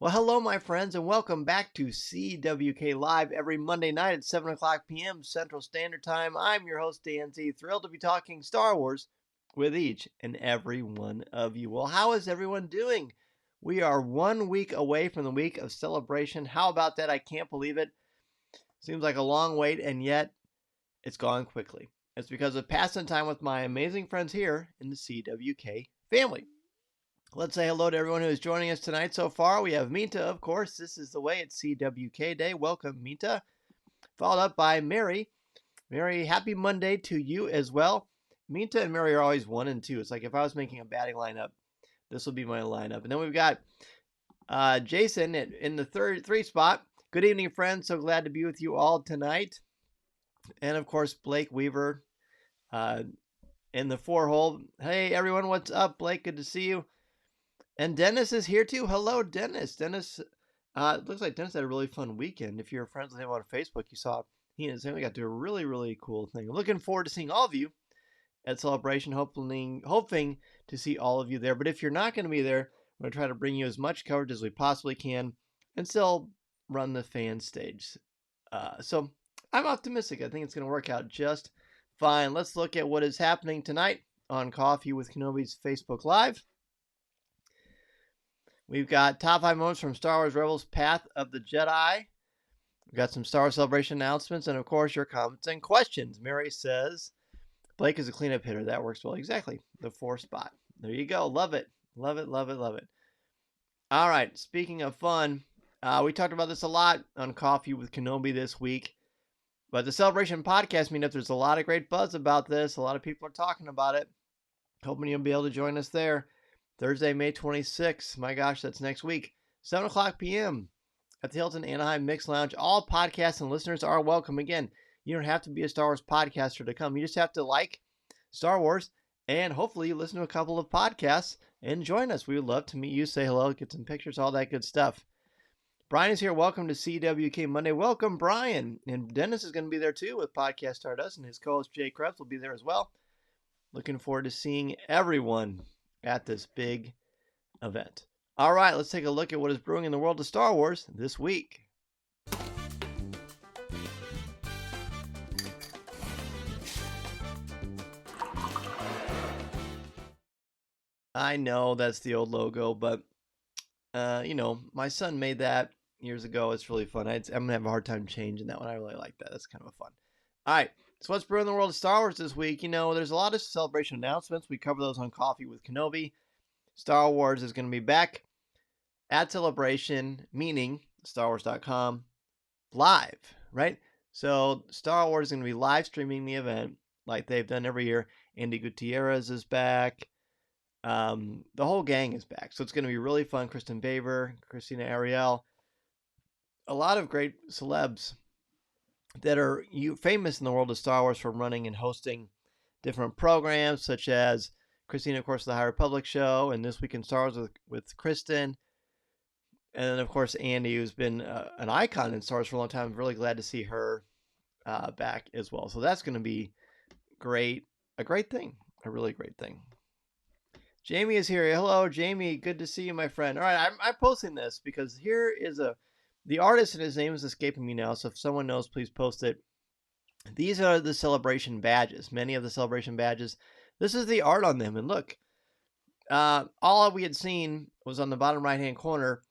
Well, hello, my friends, and welcome back to CWK Live every Monday night at 7 o'clock p.m. Central Standard Time. I'm your host, Dan Z, thrilled to be talking Star Wars with each and every one of you. Well, how is everyone doing? We are 1 week away from the week of celebration. How about that? I can't believe it. Seems like a long wait, and yet it's gone quickly. It's because of passing time with my amazing friends here in the CWK family. Let's say hello to everyone who is joining us tonight so far. We have Minta, of course. This is the way. It's CWK Day. Welcome, Minta. Followed up by Mary. Mary, happy Monday to you as well. Minta and Mary are always 1 and 2. It's like if I was making a batting lineup, this will be my lineup. And then we've got Jason in the 3 spot. Good evening, friends. So glad to be with you all tonight. And, of course, Blake Weaver in the 4 hole. Hey, everyone. What's up, Blake? Good to see you. And Dennis is here too. Hello, Dennis. Dennis, it looks like Dennis had a really fun weekend. If you're friends with him on Facebook, you saw he and his family got to do a really, really cool thing. I'm looking forward to seeing all of you at Celebration, hoping to see all of you there. But if you're not going to be there, I'm going to try to bring you as much coverage as we possibly can and still run the fan stage. So I'm optimistic. I think it's going to work out just fine. Let's look at what is happening tonight on Coffee with Kenobi's Facebook Live. We've got top 5 moments from Star Wars Rebels Path of the Jedi. We've got some Star Wars Celebration announcements, and of course, your comments and questions. Mary says, Blake is a cleanup hitter. That works well. Exactly. The 4 spot. There you go. Love it. Love it, love it, love it. All right. Speaking of fun, we talked about this a lot on Coffee with Kenobi this week. But the Celebration podcast meetup, there's a lot of great buzz about this. A lot of people are talking about it. Hoping you'll be able to join us there. Thursday, May 26th. My gosh, that's next week. 7 o'clock p.m. at the Hilton Anaheim Mix Lounge. All podcasts and listeners are welcome. Again, you don't have to be a Star Wars podcaster to come. You just have to like Star Wars, and hopefully you listen to a couple of podcasts and join us. We would love to meet you, say hello, get some pictures, all that good stuff. Brian is here. Welcome to CWK Monday. Welcome, Brian. And Dennis is going to be there too with Podcast Stardust, and his co-host Jay Krebs will be there as well. Looking forward to seeing everyone at this big event. All right, let's take a look at what is brewing in the world of Star Wars this week. I know that's the old logo, but my son made that years ago. It's really fun. I'm gonna have a hard time changing that one. I really like that. That's kind of fun. All right. So what's brewing in the world of Star Wars this week? There's a lot of celebration announcements. We cover those on Coffee with Kenobi. Star Wars is going to be back at Celebration, meaning StarWars.com live, right? So Star Wars is going to be live streaming the event like they've done every year. Andy Gutierrez is back. The whole gang is back. So it's going to be really fun. Kristen Baver, Christina Ariel, a lot of great celebs that are famous in the world of Star Wars for running and hosting different programs, such as Christina, of course, the High Republic show, and This Week in Star Wars with Kristen. And then, of course, Andy, who's been an icon in Star Wars for a long time. I'm really glad to see her back as well. So that's going to be great. A great thing. A really great thing. Jamie is here. Hello, Jamie. Good to see you, my friend. All right, I'm posting this because here is the artist, and his name is escaping me now. So if someone knows, please post it. These are the celebration badges. Many of the celebration badges. This is the art on them. And look, all we had seen was on the bottom right-hand corner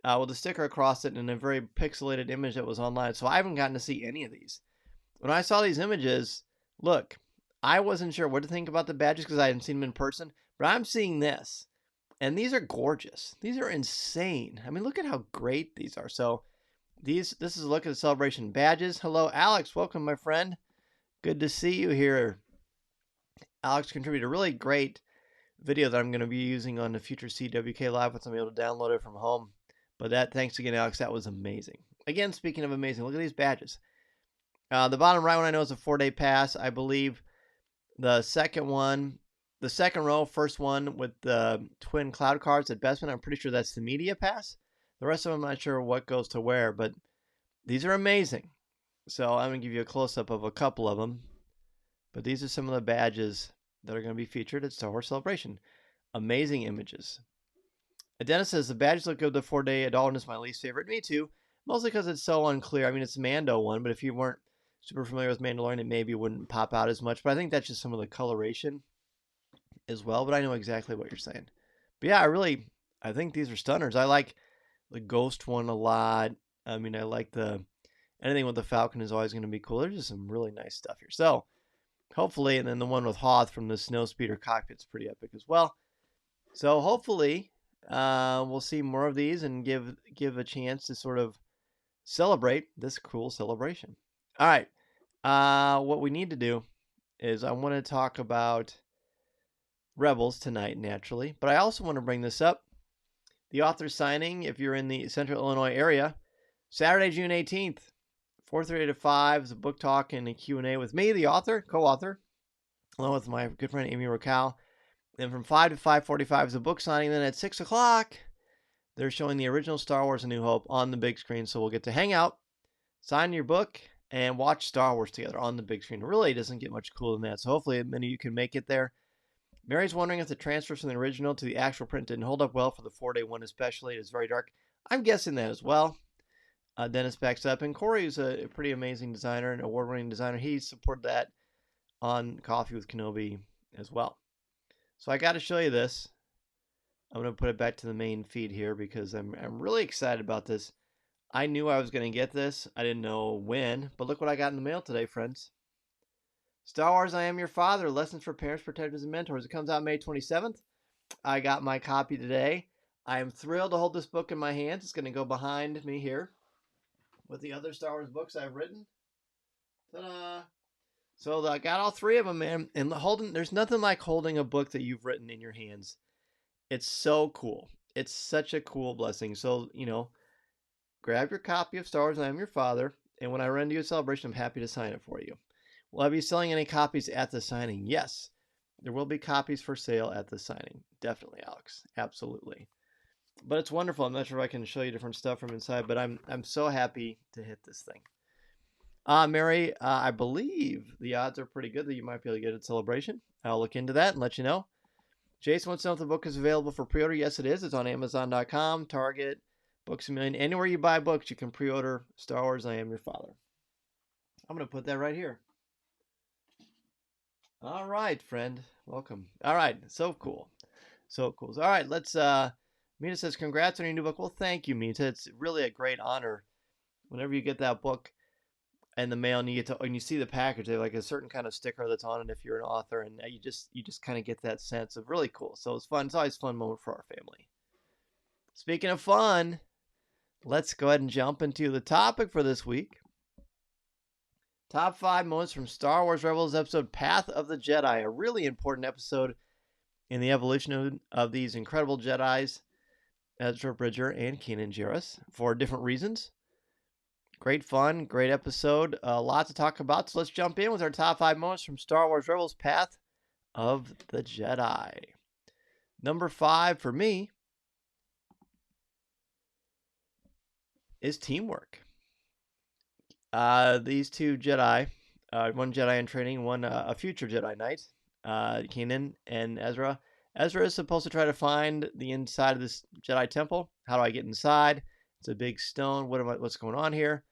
with a sticker across it and a very pixelated image that was online. So I haven't gotten to see any of these. When I saw these images, look, I wasn't sure what to think about the badges because I hadn't seen them in person. But I'm seeing this. And these are gorgeous. These are insane. I mean, look at how great these are. So this is a look at the celebration badges. Hello, Alex. Welcome, my friend. Good to see you here. Alex contributed a really great video that I'm going to be using on the future CWK Live once I'm able to download it from home. But thanks again, Alex. That was amazing. Again, speaking of amazing, look at these badges. The bottom right one I know is a 4-day pass. I believe the second row, first one with the twin cloud cards at Bestman, I'm pretty sure that's the media pass. The rest of them, I'm not sure what goes to where, but these are amazing. So I'm going to give you a close-up of a couple of them. But these are some of the badges that are going to be featured at Star Wars Celebration. Amazing images. Dennis says the badges look good. The 4-day Adultern is my least favorite. Me too. Mostly because it's so unclear. I mean, it's a Mando one, but if you weren't super familiar with Mandalorian, it maybe wouldn't pop out as much. But I think that's just some of the coloration as well. But I know exactly what you're saying. But yeah, I think these are stunners. I like the Ghost one a lot. I mean, I like anything with the Falcon is always going to be cool. There's just some really nice stuff here. So hopefully, and then the one with Hoth from the Snowspeeder cockpit's pretty epic as well. So hopefully, we'll see more of these and give a chance to sort of celebrate this cool celebration. All right, what we need to do is I want to talk about Rebels tonight, naturally, but I also want to bring this up. The author signing, if you're in the Central Illinois area, Saturday, June 18th, 4:30 to 5 is a book talk and a Q&A with me, the author, co-author, along with my good friend Amy Racal. Then from 5 to 5:45 is a book signing. Then at 6 o'clock, they're showing the original Star Wars A New Hope on the big screen. So we'll get to hang out, sign your book, and watch Star Wars together on the big screen. It really doesn't get much cooler than that. So hopefully many of you can make it there. Mary's wondering if the transfers from the original to the actual print didn't hold up well for the 4-day one especially. It is very dark. I'm guessing that as well. Dennis backs up. And Corey is a pretty amazing designer, an award-winning designer. He supported that on Coffee with Kenobi as well. So I got to show you this. I'm going to put it back to the main feed here because I'm really excited about this. I knew I was going to get this. I didn't know when, but look what I got in the mail today, friends. Star Wars I Am Your Father, Lessons for Parents, Protectors, and Mentors. It comes out May 27th. I got my copy today. I am thrilled to hold this book in my hands. It's going to go behind me here with the other Star Wars books I've written. Ta-da! So I got all three of them, man. And there's nothing like holding a book that you've written in your hands. It's so cool. It's such a cool blessing. So, grab your copy of Star Wars I Am Your Father. And when I run to you a celebration, I'm happy to sign it for you. Will I be selling any copies at the signing? Yes. There will be copies for sale at the signing. Definitely, Alex. Absolutely. But it's wonderful. I'm not sure if I can show you different stuff from inside, but I'm so happy to hit this thing. Mary, I believe the odds are pretty good that you might be able to get it at Celebration. I'll look into that and let you know. Jason wants to know if the book is available for pre-order. Yes, it is. It's on Amazon.com, Target, Books A Million. Anywhere you buy books, you can pre-order Star Wars I Am Your Father. I'm going to put that right here. All right, friend. Welcome. All right. So cool. So cool. All right, let's... Mina says, congrats on your new book. Well, thank you, Mina. It's really a great honor. Whenever you get that book in the mail and you see the package, they have like a certain kind of sticker that's on it if you're an author, and you just kind of get that sense of really cool. So it's fun. It's always a fun moment for our family. Speaking of fun, let's go ahead and jump into the topic for this week. Top 5 moments from Star Wars Rebels episode Path of the Jedi. A really important episode in the evolution of these incredible Jedis, Ezra Bridger and Kanan Jarrus, for different reasons. Great fun, great episode, a lot to talk about. So let's jump in with our top 5 moments from Star Wars Rebels Path of the Jedi. Number 5 for me is teamwork. These two Jedi, one Jedi in training, one a future Jedi Knight, Kanan and Ezra. Ezra is supposed to try to find the inside of this Jedi temple. How do I get inside? It's a big stone. What's going on here?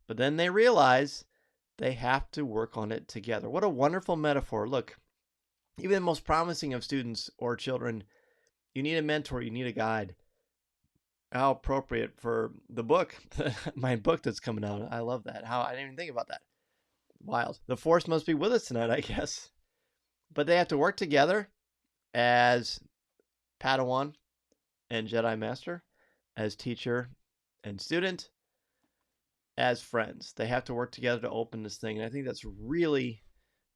But then they realize they have to work on it together. What a wonderful metaphor. Look, even the most promising of students or children, you need a mentor, you need a guide. How appropriate for the book, my book that's coming out. I love that. I didn't even think about that. Wild. The Force must be with us tonight, I guess. But they have to work together as Padawan and Jedi Master, as teacher and student, as friends. They have to work together to open this thing. And I think that's really,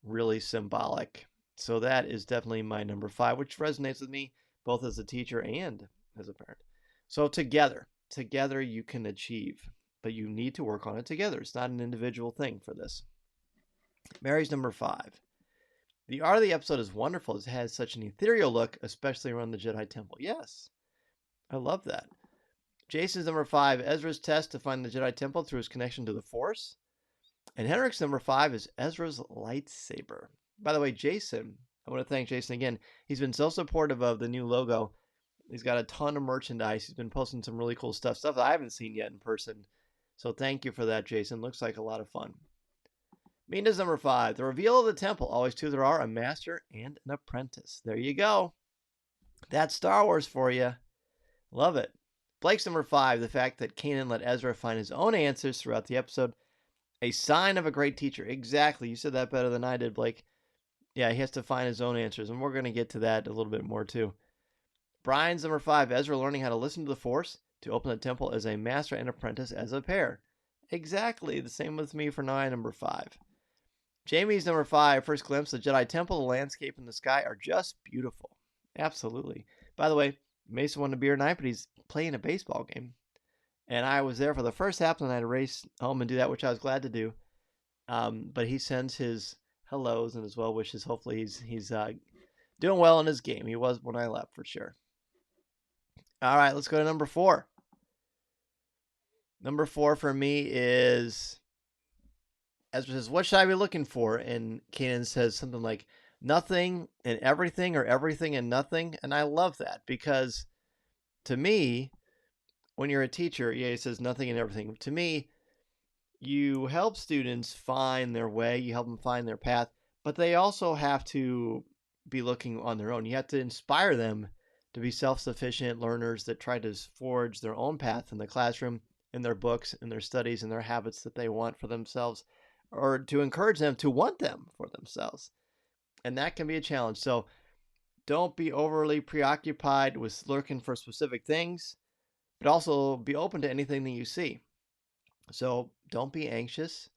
really symbolic. So that is definitely my number 5, which resonates with me both as a teacher and as a parent. So together you can achieve, but you need to work on it together. It's not an individual thing for this. Mary's number 5. The art of the episode is wonderful. It has such an ethereal look, especially around the Jedi Temple. Yes, I love that. Jason's number 5, Ezra's test to find the Jedi Temple through his connection to the Force. And Henrik's number 5 is Ezra's lightsaber. By the way, Jason, I want to thank Jason again. He's been so supportive of the new logo. He's got a ton of merchandise. He's been posting some really cool stuff that I haven't seen yet in person. So thank you for that, Jason. Looks like a lot of fun. Mina's number 5. The reveal of the temple. Always two there are, a master and an apprentice. There you go. That's Star Wars for you. Love it. Blake's number 5. The fact that Kanan let Ezra find his own answers throughout the episode. A sign of a great teacher. Exactly. You said that better than I did, Blake. Yeah, he has to find his own answers, and we're going to get to that a little bit more, too. Brian's number 5. Ezra learning how to listen to the Force to open the temple as a master and apprentice as a pair. Exactly. The same with me for number 5. Jamie's number 5. First glimpse, the Jedi Temple, the landscape, and the sky are just beautiful. Absolutely. By the way, Mason won a beer night, but he's playing a baseball game. And I was there for the first half, and I had to race home and do that, which I was glad to do. But he sends his hellos and his well wishes. Hopefully he's doing well in his game. He was when I left, for sure. All right, let's go to number 4. Number 4 for me is... Ezra says, what should I be looking for? And Kanan says something like, nothing and everything, or everything and nothing. And I love that, because to me, when you're a teacher, he says nothing and everything. To me, you help students find their way, you help them find their path, but they also have to be looking on their own. You have to inspire them to be self-sufficient learners that try to forge their own path in the classroom, in their books, in their studies, in their habits that they want for themselves, or to encourage them to want them for themselves. And that can be a challenge. So don't be overly preoccupied with looking for specific things, but also be open to anything that you see. So don't be anxious.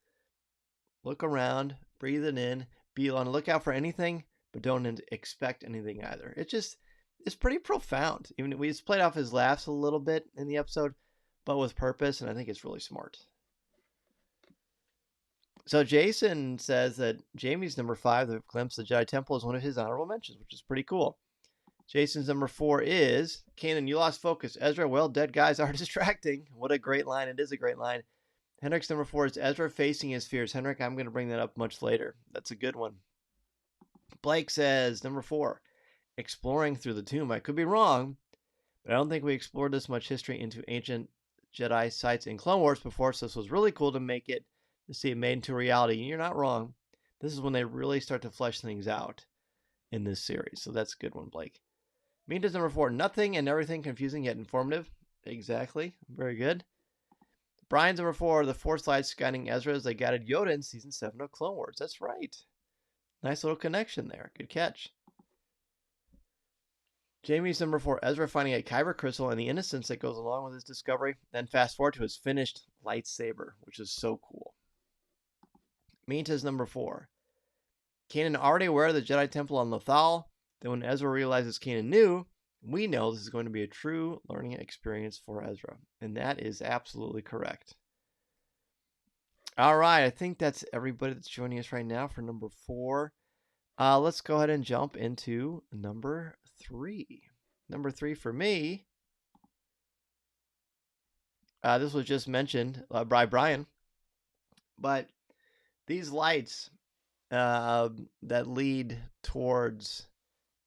Look around, breathe it in, be on the lookout for anything, but don't expect anything either. It's pretty profound. Even we just played off his laughs a little bit in the episode, but with purpose, and I think it's really smart. So Jason says that Jamie's number 5, the glimpse of the Jedi Temple, is one of his honorable mentions, which is pretty cool. Jason's number 4 is, Kanan, you lost focus. Ezra, well, dead guys are distracting. What a great line. It is a great line. Henrik's number 4 is Ezra facing his fears. Henrik, I'm going to bring that up much later. That's a good one. Blake says, number 4, exploring through the tomb. I could be wrong, but I don't think we explored this much history into ancient Jedi sites in Clone Wars before, so this was really cool to see it made into reality. And you're not wrong. This is when they really start to flesh things out in this series. So that's a good one, Blake. Mina's number 4, nothing and everything confusing yet informative. Exactly. Very good. Brian's number 4, the Force lights guiding Ezra as they guided Yoda in Season 7 of Clone Wars. That's right. Nice little connection there. Good catch. Jamie's number 4, Ezra finding a kyber crystal and the innocence that goes along with his discovery. Then fast forward to his finished lightsaber, which is so cool. Minta's number 4. Kanan already aware of the Jedi Temple on Lothal. Then when Ezra realizes Kanan knew, we know this is going to be a true learning experience for Ezra. And that is absolutely correct. All right, I think that's everybody that's joining us right now for number 4. Let's go ahead and jump into number 3. Number 3 for me, this was just mentioned by Brian, but these lights that lead towards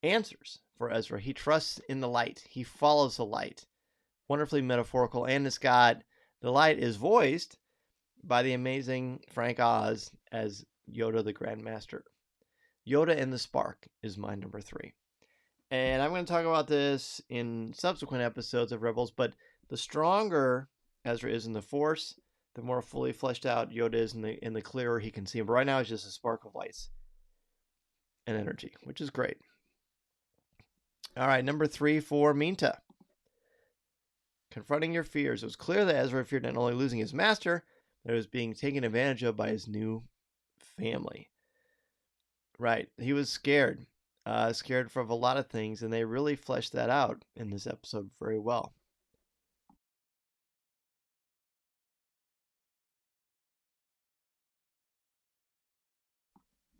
answers for Ezra. He trusts in the light. He follows the light. Wonderfully metaphorical. And the light is voiced by the amazing Frank Oz as Yoda the Grand Master. Yoda and the Spark is my number 3. And I'm going to talk about this in subsequent episodes of Rebels, but the stronger Ezra is in the Force, the more fully fleshed out Yoda is in the clearer he can see him. But right now, it's just a spark of lights and energy, which is great. All right, number 3 for Minta. Confronting your fears. It was clear that Ezra feared not only losing his master, but it was being taken advantage of by his new family. Right, he was scared. Scared of a lot of things, and they really fleshed that out in this episode very well.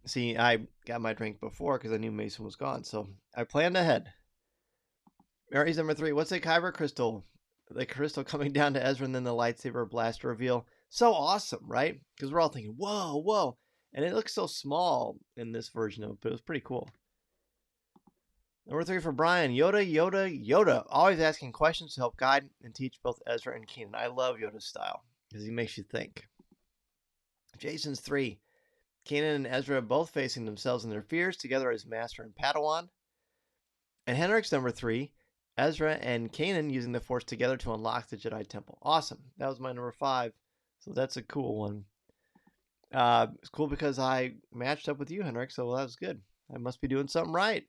See, I got my drink before because I knew Mason was gone, so I planned ahead. Mary's number 3. What's a kyber crystal? The crystal coming down to Ezra and then the lightsaber blast reveal. So awesome, right? Because we're all thinking, whoa, whoa. And it looks so small in this version of it, but it was pretty cool. Number 3 for Brian, Yoda, Yoda, Yoda. Always asking questions to help guide and teach both Ezra and Kanan. I love Yoda's style because he makes you think. Jason's 3, Kanan and Ezra both facing themselves and their fears together as Master and Padawan. And Henrik's number 3, Ezra and Kanan using the Force together to unlock the Jedi Temple. Awesome. That was my number 5. So that's a cool one. It's cool because I matched up with you, Henrik, so that was good. I must be doing something right.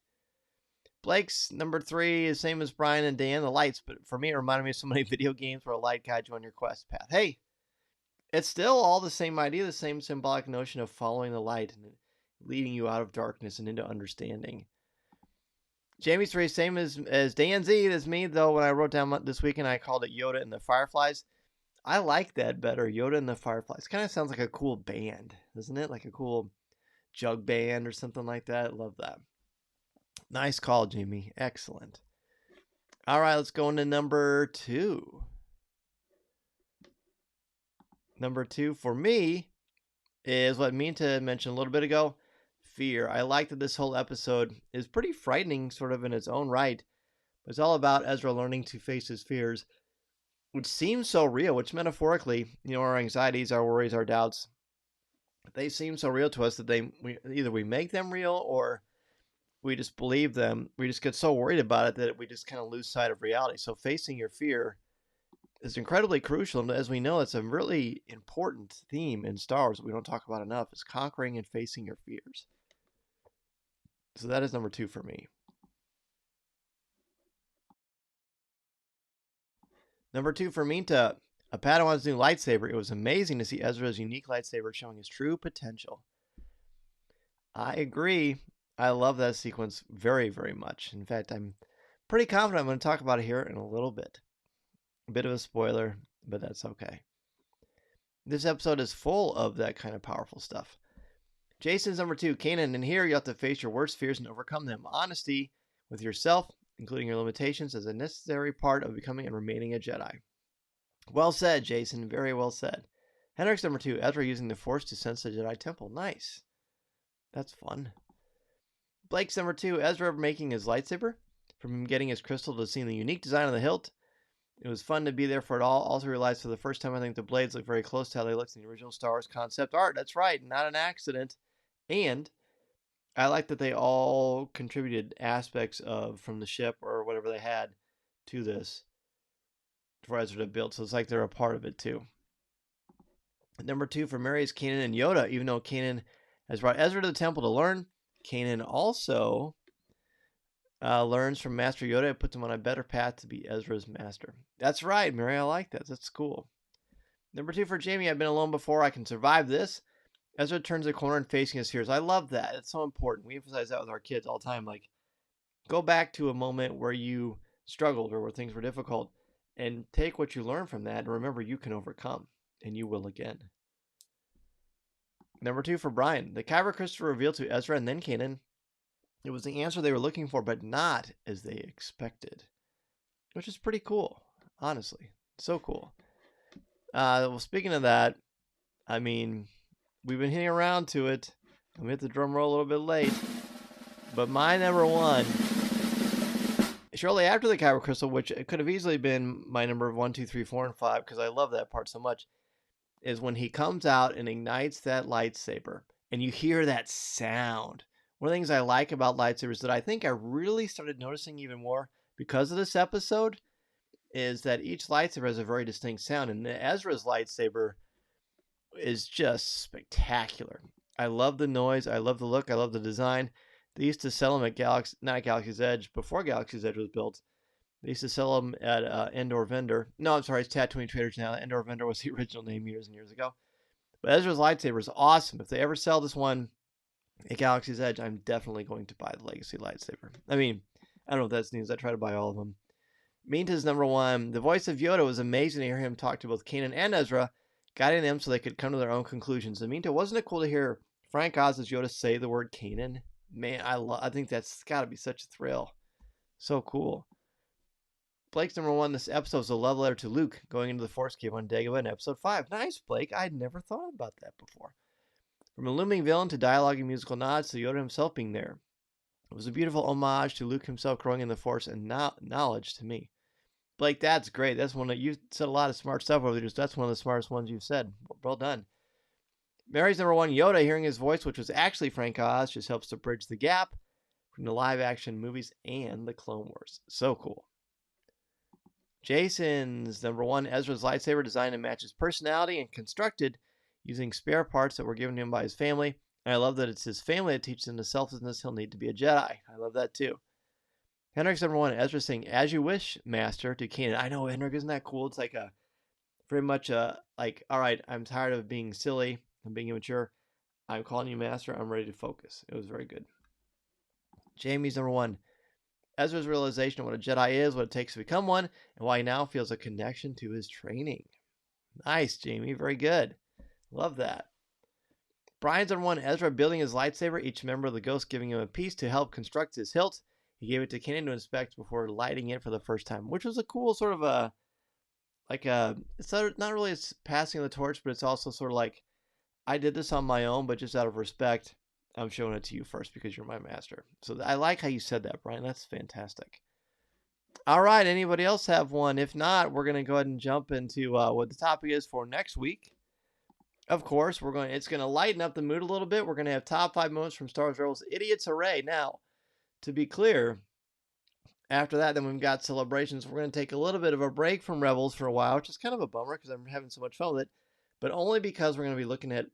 Blake's number 3 is same as Brian and Dan, the lights, but for me it reminded me of so many video games where a light guide you on your quest path. Hey, it's still all the same idea, the same symbolic notion of following the light and leading you out of darkness and into understanding. Jamie's 3, same as Dan Z, as me, though when I wrote down this weekend I called it Yoda and the Fireflies. I like that better, Yoda and the Fireflies. Kind of sounds like a cool band, doesn't it? Like a cool jug band or something like that. Love that. Nice call, Jamie. Excellent. All right, let's go into number 2. Number 2 for me is what Minta mentioned a little bit ago, fear. I like that this whole episode is pretty frightening sort of in its own right. It's all about Ezra learning to face his fears, which seems so real, which metaphorically, our anxieties, our worries, our doubts, they seem so real to us that either we make them real or we just believe them. We just get so worried about it that we just kind of lose sight of reality. So facing your fear is incredibly crucial. And as we know, it's a really important theme in Star Wars that we don't talk about enough, is conquering and facing your fears. So that is number 2 for me. Number 2 for Minta, a Padawan's new lightsaber. It was amazing to see Ezra's unique lightsaber showing his true potential. I agree. I love that sequence very, very much. In fact, I'm pretty confident I'm going to talk about it here in a little bit. A bit of a spoiler, but that's okay. This episode is full of that kind of powerful stuff. Jason's number 2, Kanan, and here you have to face your worst fears and overcome them. Honesty with yourself, including your limitations, is a necessary part of becoming and remaining a Jedi. Well said, Jason. Very well said. Henrik's number 2, Ezra using the Force to sense the Jedi Temple. Nice. That's fun. Blake's number 2, Ezra making his lightsaber. From him getting his crystal to seeing the unique design of the hilt. It was fun to be there for it all. Also realized for the first time I think the blades look very close to how they looked in the original Star Wars concept art. That's right, not an accident. And I like that they all contributed aspects from the ship or whatever they had to this for Ezra to build. So it's like they're a part of it too. Number 2 for Mary is Kanan and Yoda. Even though Kanan has brought Ezra to the temple to learn, Kanan also learns from Master Yoda and puts him on a better path to be Ezra's master. That's right, Mary. I like that. That's cool. Number 2 for Jamie. I've been alone before. I can survive this. Ezra turns the corner and facing his fears. I love that. It's so important. We emphasize that with our kids all the time. Like, go back to a moment where you struggled or where things were difficult and take what you learned from that and remember you can overcome, and you will again. Number 2 for Brian. The Kyber crystal revealed to Ezra and then Kanan. It was the answer they were looking for, but not as they expected, which is pretty cool, honestly. So cool. Well, speaking of that, I mean, we've been hitting around to it. I'm hit the drum roll a little bit late, but my number 1, shortly after the Kyber crystal, which it could have easily been my number 1, 2, 3, 4, and 5, because I love that part so much, is when he comes out and ignites that lightsaber, and you hear that sound. One of the things I like about lightsabers that I think I really started noticing even more because of this episode is that each lightsaber has a very distinct sound, and Ezra's lightsaber is just spectacular. I love the noise. I love the look. I love the design. They used to sell them at not Galaxy's Edge, before Galaxy's Edge was built. They used to sell them at Endor Vendor. No, I'm sorry, it's Tatooine Traders now. Endor Vendor was the original name years and years ago. But Ezra's lightsaber is awesome. If they ever sell this one at Galaxy's Edge, I'm definitely going to buy the Legacy lightsaber. I mean, I don't know if that's news. I try to buy all of them. Minta's number 1. The voice of Yoda was amazing to hear him talk to both Kanan and Ezra, guiding them so they could come to their own conclusions. And Minta, wasn't it cool to hear Frank Oz's Yoda say the word Kanan? Man, I think that's got to be such a thrill. So cool. Blake's number 1. This episode is a love letter to Luke going into the Force Cave on Dagobah in episode 5. Nice, Blake. I'd never thought about that before. From a looming villain to dialogue and musical nods to Yoda himself being there. It was a beautiful homage to Luke himself growing in the Force and knowledge to me. Blake, that's great. That's one that you said a lot of smart stuff over there. That's one of the smartest ones you've said. Well done. Mary's number one, Yoda. Hearing his voice, which was actually Frank Oz, just helps to bridge the gap from the live action movies and the Clone Wars. So cool. Jason's number one, Ezra's lightsaber designed to match his personality and constructed using spare parts that were given him by his family. And I love that it's his family that teaches him the selflessness he'll need to be a Jedi. I love that too. Henrik's number one, Ezra saying, "As you wish, Master," to Kanan. I know, Henrik, isn't that cool? It's like a very much like, all right, I'm tired of being silly and being immature. I'm calling you Master. I'm ready to focus. It was very good. Jamie's number one, Ezra's realization of what a Jedi is, what it takes to become one, and why he now feels a connection to his training. Nice, Jamie. Very good. Love that. Brian's number one, Ezra building his lightsaber, each member of the Ghost giving him a piece to help construct his hilt. He gave it to Kanan to inspect before lighting it for the first time, which was a cool sort of a, like a, it's not really passing the torch, but it's also sort of like, I did this on my own, but just out of respect, I'm showing it to you first because you're my master. So I like how you said that, Brian. That's fantastic. All right. Anybody else have one? If not, we're going to go ahead and jump into what the topic is for next week. Of course, it's going to lighten up the mood a little bit. We're going to have top 5 moments from Star Wars Rebels Idiots Array. Now, to be clear, after that, then we've got celebrations. We're going to take a little bit of a break from Rebels for a while, which is kind of a bummer because I'm having so much fun with it, but only because we're going to be looking at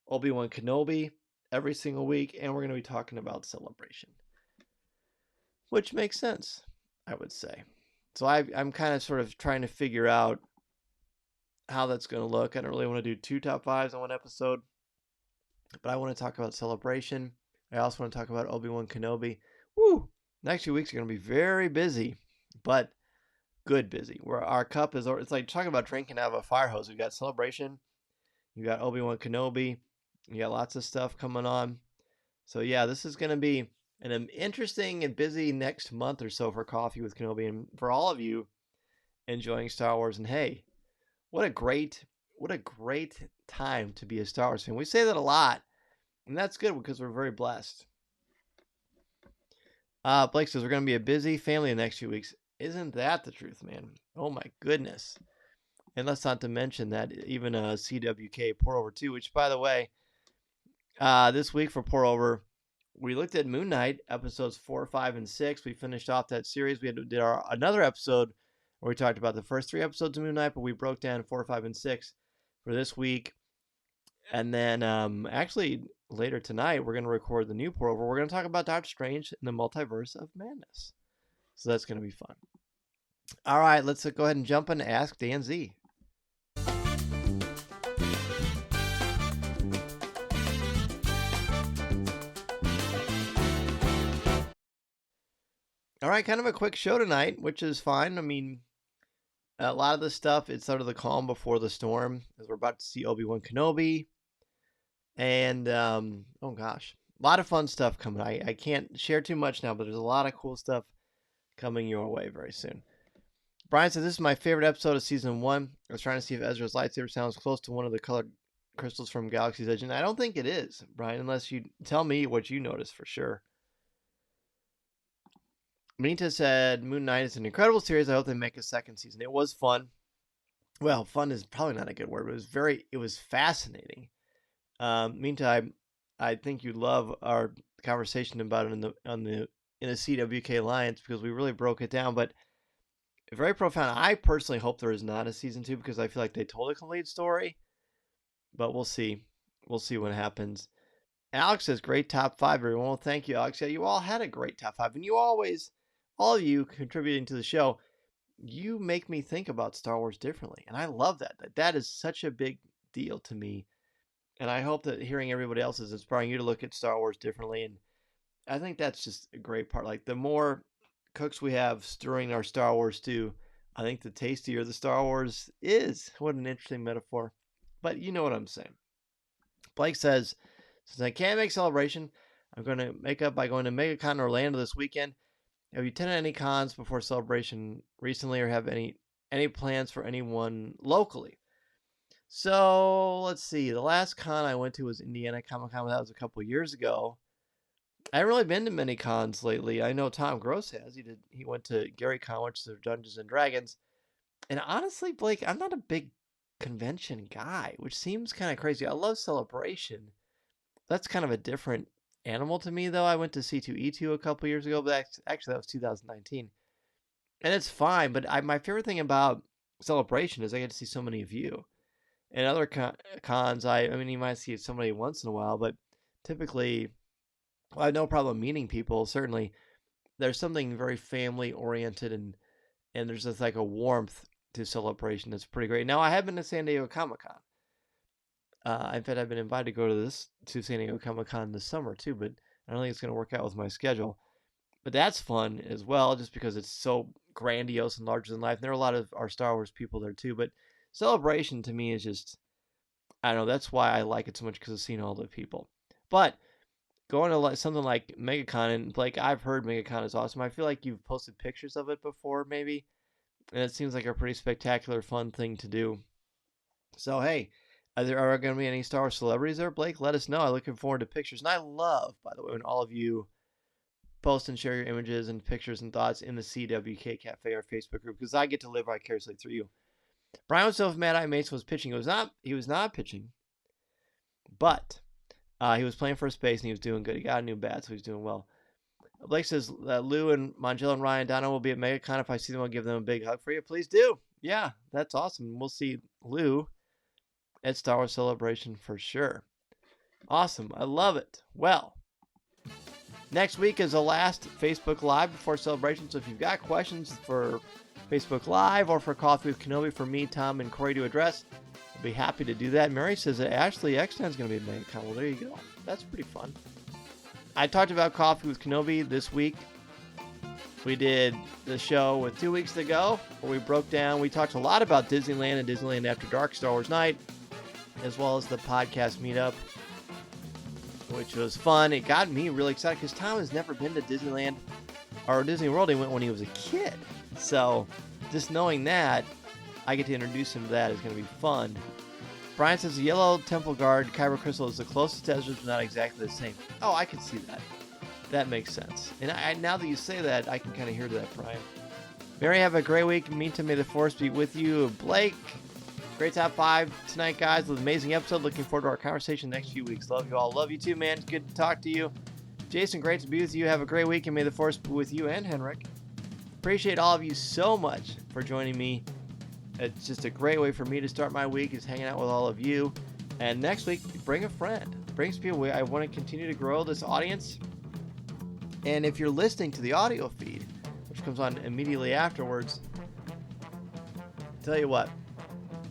Obi-Wan Kenobi every single week, and we're going to be talking about Celebration, which makes sense, I would say. So I'm kind of sort of trying to figure out how that's going to look. I don't really want to do 2 top 5s on one episode, but I want to talk about Celebration. I also want to talk about Obi-Wan Kenobi. Woo! Next few weeks are going to be very busy, but good busy. Where our cup is, it's like talking about drinking out of a fire hose. We've got Celebration, you got Obi-Wan Kenobi, you got lots of stuff coming on. So yeah, this is going to be an interesting and busy next month or so for Coffee with Kenobi, and for all of you enjoying Star Wars. And hey, what a great time to be a Star Wars fan. We say that a lot, and that's good because we're very blessed. Blake says we're going to be a busy family the next few weeks. Isn't that the truth, man? Oh my goodness. And let's not to mention that even CWK Pour Over 2, which, by the way, this week for Pour Over, we looked at Moon Knight episodes 4, 5, and 6. We finished off that series. We did another episode where we talked about the first 3 episodes of Moon Knight, but we broke down 4, 5, and 6 for this week. And then actually later tonight, we're going to record the new Pour Over. We're going to talk about Doctor Strange in the Multiverse of Madness. So that's going to be fun. All right, let's go ahead and jump in and Ask Dan Z. All right, kind of a quick show tonight, which is fine. I mean, a lot of the stuff, it's sort of the calm before the storm, as we're about to see Obi-Wan Kenobi. And, oh gosh, a lot of fun stuff coming. I can't share too much now, but there's a lot of cool stuff coming your way very soon. Brian says, this is my favorite episode of Season 1. I was trying to see if Ezra's lightsaber sounds close to one of the colored crystals from Galaxy's Edge, and I don't think it is, Brian, unless you tell me what you noticed for sure. Benita said, Moon Knight is an incredible series. I hope they make a second season. It was fun. Well, fun is probably not a good word, but it was fascinating. Meantime, I think you love our conversation about it in the CWK Alliance because we really broke it down, but very profound. I personally hope there is not a season 2 because I feel like they told a complete story, but we'll see. We'll see what happens. Alex says, great top 5, everyone. Well, thank you, Alex. Yeah, you all had a great top 5, and you always, all of you contributing to the show, you make me think about Star Wars differently, and I love that. That is such a big deal to me, and I hope that hearing everybody else is inspiring you to look at Star Wars differently, and I think that's just a great part. Like, the more cooks we have stirring our Star Wars stew, I think the tastier the Star Wars is. What an interesting metaphor, but you know what I'm saying. Blake says, since I can't make Celebration, I'm going to make up by going to MegaCon Orlando this weekend. Have you attended any cons before Celebration recently, or have any plans for anyone locally? So let's see. The last con I went to was Indiana Comic Con. That was a couple years ago. I haven't really been to many cons lately. I know Tom Gross has. He went to Gary Con, which is Dungeons and Dragons. And honestly, Blake, I'm not a big convention guy, which seems kind of crazy. I love Celebration. That's kind of a different animal to me, though. I went to C2E2 a couple years ago, but actually that was 2019. And it's fine, but my favorite thing about Celebration is I get to see so many of you. And other cons, I mean, you might see somebody once in a while, but typically, well, I have no problem meeting people. Certainly, there's something very family oriented, and there's just like a warmth to Celebration that's pretty great. Now, I have been to San Diego Comic-Con. In fact, I've been invited to go to San Diego Comic-Con this summer too, but I don't think it's going to work out with my schedule. But that's fun as well, just because it's so grandiose and larger than life. And there are a lot of our Star Wars people there too. But Celebration to me is just, I don't know, that's why I like it so much, because I've seen all the people. But going to something like MegaCon, and Blake, I've heard MegaCon is awesome. I feel like you've posted pictures of it before, maybe. And it seems like a pretty spectacular, fun thing to do. So, hey, are there going to be any Star Wars celebrities there, Blake? Let us know. I'm looking forward to pictures. And I love, by the way, when all of you post and share your images and pictures and thoughts in the CWK Cafe, our Facebook group, because I get to live vicariously through you. Brian was so mad Mason was pitching. He was not pitching, but he was playing first base and he was doing good. He got a new bat, so he's doing well. Blake says Lou and Mongella and Ryan Dono will be at MegaCon. If I see them, I'll give them a big hug for you. Please do. Yeah, that's awesome. We'll see Lou at Star Wars Celebration for sure. Awesome. I love it. Well, next week is the last Facebook Live before Celebration. So if you've got questions for Facebook Live or for Coffee with Kenobi for me, Tom, and Corey to address, I'll be happy to do that. Mary says that Ashley Eckstein's going to be at MegaCon. Well, there you go. That's pretty fun. I talked about Coffee with Kenobi this week. We did the show with 2 weeks ago where we talked a lot about Disneyland and Disneyland After Dark, Star Wars Night, as well as the podcast meetup, which was fun. It got me really excited because Tom has never been to Disneyland or Disney World. He went when he was a kid. So just knowing that, I get to introduce him to that is going to be fun. Brian says the yellow temple guard Kyber crystal is the closest to Ezra's, but not exactly the same. Oh, I can see that. That makes sense. And now that you say that, I can kind of hear that, Brian. Mary, have a great week. Meantime, may the force be with you. Blake, great top 5 tonight, guys. With an amazing episode. Looking forward to our conversation next few weeks. Love you all. Love you too, man. Good to talk to you. Jason, great to be with you. Have a great week, and may the force be with you and Henrik. Appreciate all of you so much for joining me. It's just a great way for me to start my week, is hanging out with all of you. And next week, bring a friend. Bring some people. I want to continue to grow this audience. And if you're listening to the audio feed, which comes on immediately afterwards, tell you what,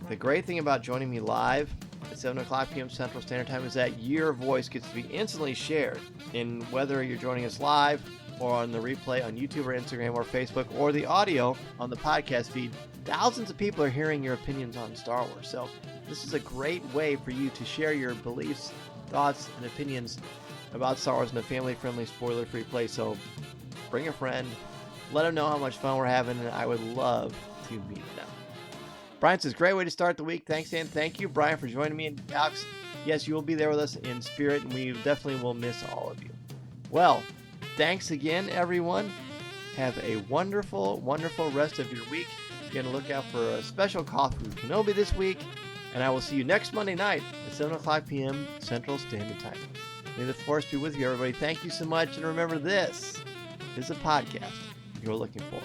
the great thing about joining me live at 7 o'clock p.m. Central Standard Time is that your voice gets to be instantly shared in whether you're joining us live or on the replay on YouTube or Instagram or Facebook, or the audio on the podcast feed. Thousands of people are hearing your opinions on Star Wars. So this is a great way for you to share your beliefs, thoughts, and opinions about Star Wars in a family-friendly, spoiler-free place. So bring a friend, let them know how much fun we're having, and I would love to meet them. Brian says, great way to start the week. Thanks, and thank you, Brian, for joining me. And Alex, yes, you will be there with us in spirit, and we definitely will miss all of you. Well, thanks again, everyone. Have a wonderful, wonderful rest of your week. You're going to look out for a special Coffee with Kenobi this week, and I will see you next Monday night at 7 o'clock p.m. Central Standard Time. May the force be with you, everybody. Thank you so much, and remember, this is a podcast you're looking for.